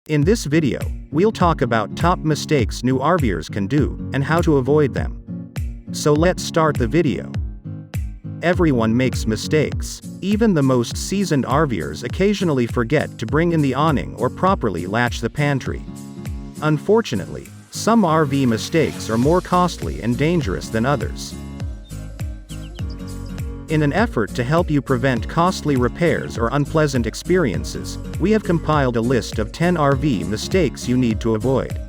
In this video, we'll talk about top mistakes new RVers can do, and how to avoid them. So let's start the video. Everyone makes mistakes. Even the most seasoned RVers occasionally forget to bring in the awning or properly latch the pantry. Unfortunately, some RV mistakes are more costly and dangerous than others. In an effort to help you prevent costly repairs or unpleasant experiences, we have compiled a list of 10 RV mistakes you need to avoid.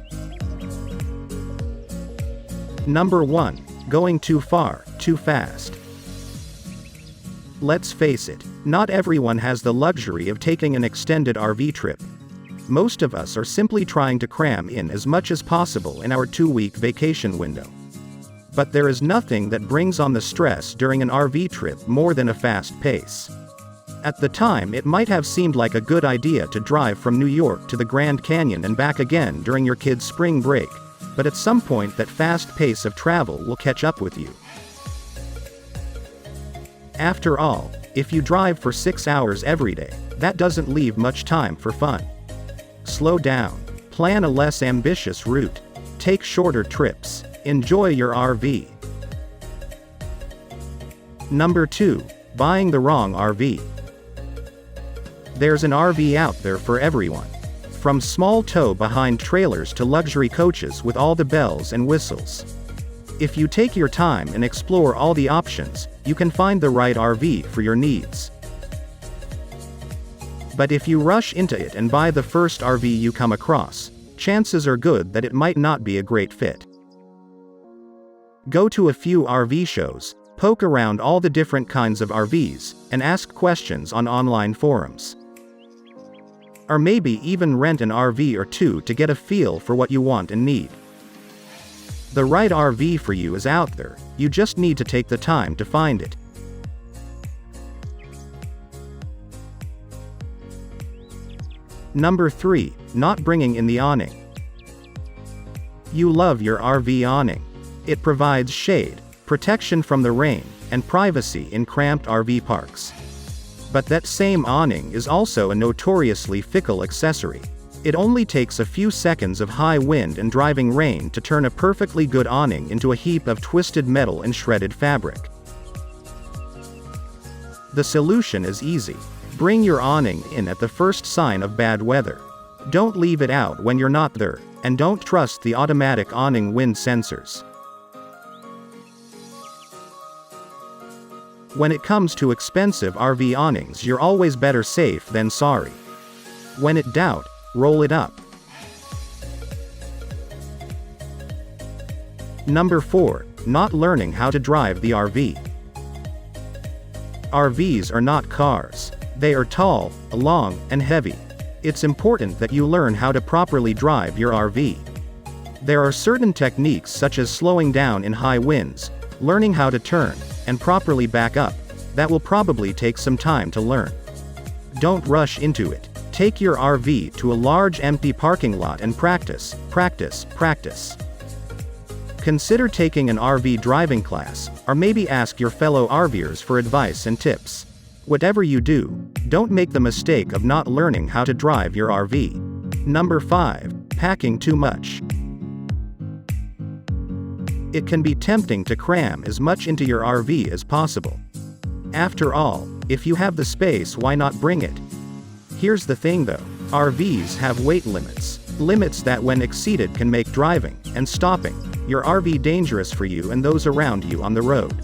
Number 1. Going too far, too fast. Let's face it, not everyone has the luxury of taking an extended RV trip. Most of us are simply trying to cram in as much as possible in our 2-week vacation window. But there is nothing that brings on the stress during an RV trip more than a fast pace. At the time, it might have seemed like a good idea to drive from New York to the Grand Canyon and back again during your kids' spring break, but at some point that fast pace of travel will catch up with you. After all, if you drive for 6 hours every day, that doesn't leave much time for fun. Slow down. Plan a less ambitious route. Take shorter trips. Enjoy your RV. Number 2. Buying the wrong RV. There's an RV out there for everyone. From small tow-behind trailers to luxury coaches with all the bells and whistles. If you take your time and explore all the options, you can find the right RV for your needs. But if you rush into it and buy the first RV you come across, chances are good that it might not be a great fit. Go to a few RV shows, poke around all the different kinds of RVs, and ask questions on online forums. Or maybe even rent an RV or two to get a feel for what you want and need. The right RV for you is out there, you just need to take the time to find it. Number 3. Not bringing in the awning. You love your RV awning. It provides shade, protection from the rain, and privacy in cramped RV parks. But that same awning is also a notoriously fickle accessory. It only takes a few seconds of high wind and driving rain to turn a perfectly good awning into a heap of twisted metal and shredded fabric. The solution is easy. Bring your awning in at the first sign of bad weather. Don't leave it out when you're not there, and don't trust the automatic awning wind sensors. When it comes to expensive RV awnings, you're always better safe than sorry. When in doubt, roll it up. Number 4. Not learning how to drive the RV. RVs are not cars. They are tall, long, and heavy. It's important that you learn how to properly drive your RV. There are certain techniques such as slowing down in high winds, learning how to turn, and properly back up, that will probably take some time to learn. Don't rush into it. Take your RV to a large empty parking lot and practice. Consider taking an RV driving class, or maybe ask your fellow RVers for advice and tips. Whatever you do, don't make the mistake of not learning how to drive your RV. Number 5. Packing too much. It can be tempting to cram as much into your RV as possible. After all, if you have the space, why not bring it? Here's the thing though, RVs have weight limits. Limits that when exceeded can make driving and stopping your RV dangerous for you and those around you on the road.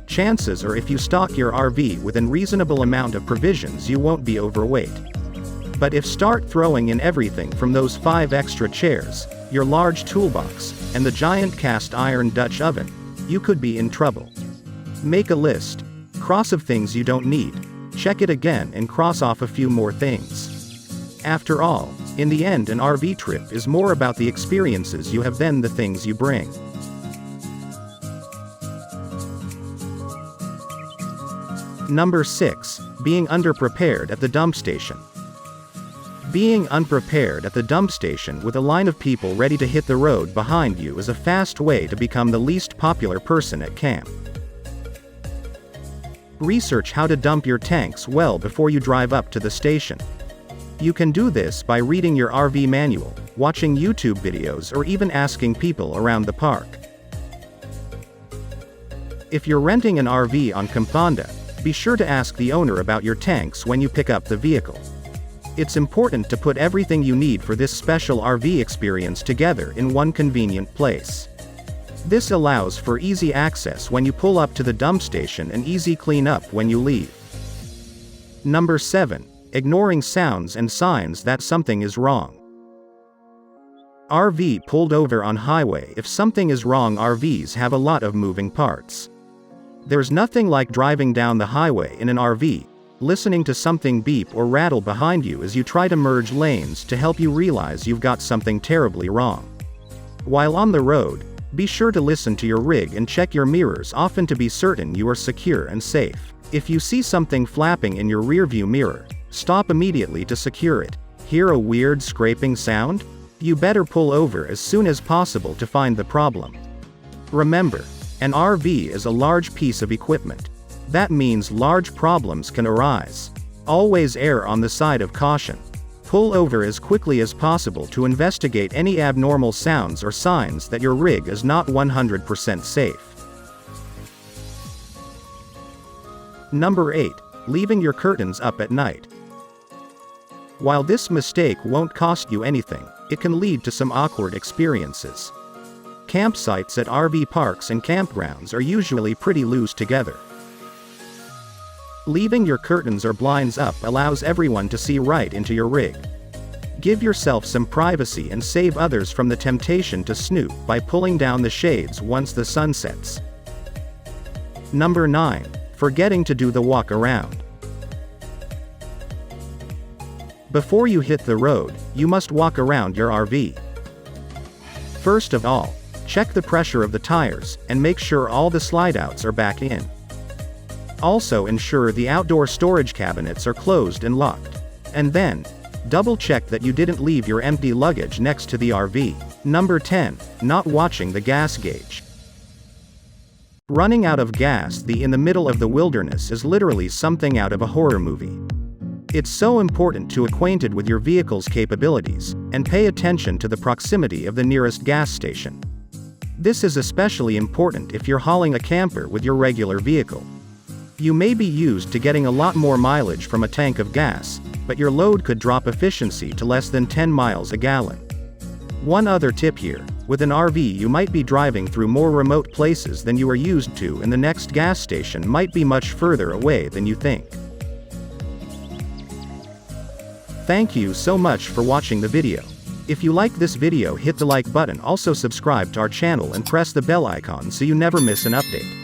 Chances are if you stock your RV with a reasonable amount of provisions, you won't be overweight. But if start throwing in everything from those 5 extra chairs, your large toolbox, and the giant cast iron Dutch oven, you could be in trouble. Make a list. Cross of things you don't need. Check it again and cross off a few more things. After all, in the end, an RV trip is more about the experiences you have than the things you bring. Number 6. Being underprepared at the dump station. Being unprepared at the dump station with a line of people ready to hit the road behind you is a fast way to become the least popular person at camp. Research how to dump your tanks well before you drive up to the station. You can do this by reading your RV manual, watching YouTube videos, or even asking people around the park. If you're renting an RV on Campanda, be sure to ask the owner about your tanks when you pick up the vehicle. It's important to put everything you need for this special RV experience together in one convenient place. This allows for easy access when you pull up to the dump station and easy cleanup when you leave. Number 7. Ignoring sounds and signs that something is wrong. RV pulled over on highway. If something is wrong, RVs have a lot of moving parts. There's nothing like driving down the highway in an RV, listening to something beep or rattle behind you as you try to merge lanes to help you realize you've got something terribly wrong. While on the road, be sure to listen to your rig and check your mirrors often to be certain you are secure and safe. If you see something flapping in your rearview mirror, stop immediately to secure it. Hear a weird scraping sound? You better pull over as soon as possible to find the problem. Remember, an RV is a large piece of equipment. That means large problems can arise. Always err on the side of caution. Pull over as quickly as possible to investigate any abnormal sounds or signs that your rig is not 100% safe. Number 8. Leaving your curtains up at night. While this mistake won't cost you anything, it can lead to some awkward experiences. Campsites at RV parks and campgrounds are usually pretty loose together. Leaving your curtains or blinds up allows everyone to see right into your rig. Give yourself some privacy and save others from the temptation to snoop by pulling down the shades once the sun sets. Number 9. Forgetting to do the walk around. Before you hit the road, you must walk around your RV. First of all, check the pressure of the tires, and make sure all the slide-outs are back in. Also ensure the outdoor storage cabinets are closed and locked. And then, double-check that you didn't leave your empty luggage next to the RV. Number 10. Not watching the gas gauge. Running out of gas in the middle of the wilderness is literally something out of a horror movie. It's so important to be acquainted with your vehicle's capabilities, and pay attention to the proximity of the nearest gas station. This is especially important if you're hauling a camper with your regular vehicle. You may be used to getting a lot more mileage from a tank of gas, but your load could drop efficiency to less than 10 miles a gallon. One other tip here: with an RV you might be driving through more remote places than you are used to, and the next gas station might be much further away than you think. Thank you so much for watching the video. If you like this video, hit the like button, also subscribe to our channel and press the bell icon so you never miss an update.